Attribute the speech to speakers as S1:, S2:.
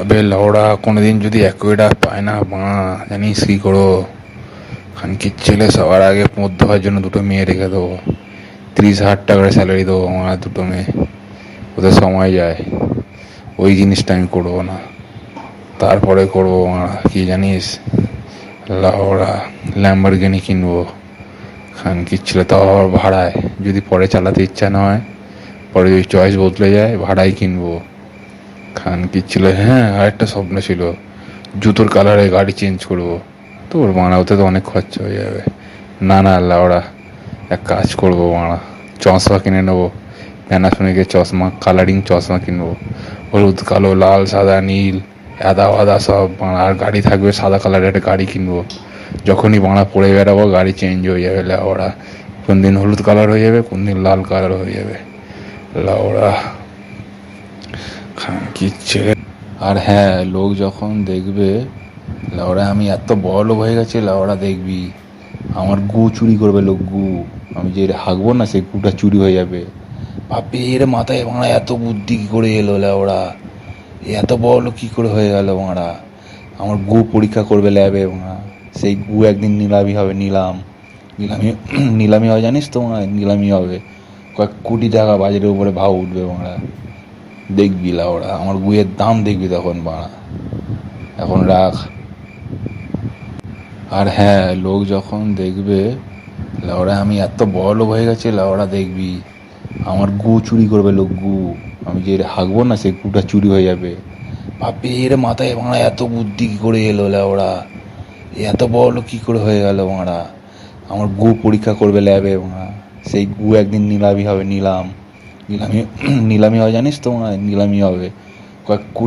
S1: আবে লাউড়া কোনোদিন যদি অ্যাকুয়েডা পায় না মা, জানিস কি করো? খানকির ছেলে সবার আগে মধ্য হওয়ার জন্য দুটো মেয়ে রেখে দেবো। 30,000 টাকা করে স্যালারি দেবো আমার, দুটো মেয়ে। ওদের সময় যায়, ওই জিনিসটা আমি করবো না। তারপরে করবো আমার কি জানিস, লাউড়া ল্যাম্বরগিনি কিনবো। খানকির ছেলে তাও আবার ভাড়ায়, যদি পরে চালাতে ইচ্ছা না হয়, পরে যদি চয়েস বদলে যায় ভাড়াই কিনবো। খানকির ছেলে। হ্যাঁ, আরেকটা স্বপ্ন ছিল, জুতোর কালারে গাড়ি চেঞ্জ করবো। তোর মানা ওতে তো অনেক খরচা হয়ে যাবে। না না লাউড়া, এক কাজ করবো মারা, চশমা কিনে নেবো। প্যানাসোনিকের চশমা, কালারিং চশমা কিনবো। হলুদ, কালো, লাল, সাদা, নীল, আদা আদা সব মারা। আর গাড়ি থাকবে সাদা কালারের একটা গাড়ি কিনবো। যখনই মারা পড়ে বেড়াবো গাড়ি চেঞ্জ হয়ে যাবে লাউড়া। কোন দিন হলুদ কালার হয়ে যাবে, কোন দিন লাল কালার হয়ে যাবে লাউড়া। খানকির ছেলে। আর হ্যাঁ, লোক যখন দেখবে লাউড়া আমি এত বড় লোক হয়ে গেছে, লাউড়া দেখবি আমার গু চুরি করবে লোক, গু। আমি যে হাঁকবো না সেই গুটা চুরি হয়ে যাবে। ভাববে এর মাথায় মারা এত বুদ্ধি কী করে এলো লাউড়া, এত বড় লোক কী করে হয়ে গেল মারা। আমার গু পরীক্ষা করবে ল্যাবে মারা। সেই গু একদিন নিলামি হবে, নিলামি নিলামি হবে জানিস তো মারা, নিলামি হবে। কয়েক কোটি টাকা বাজারের উপরে ভাও উঠবে মারা। দেখবি লাউড়া আমার গুয়ের দাম দেখবি তখন মারা। এখন রাখ। আর হ্যাঁ, লোক যখন দেখবে লাউড়া আমি এত বড় লোক হয়ে গেছে, লাউড়া দেখবি আমার গু চুরি করবে লোক, গু। আমি যে হাঁকবো না সেই গুটা চুরি হয়ে যাবে। ভাববে এর মাথায় মারা এত বুদ্ধি কী করে এলো লাউড়া, এত বড় লোক কী করে হয়ে গেল মারা। আমার গু পরীক্ষা করবে ল্যাবে মারা। সেই গু একদিন নিলামি হবে, নিলামি হবে জানিস তো মারা, নিলামি হবে। কয়েক কোটি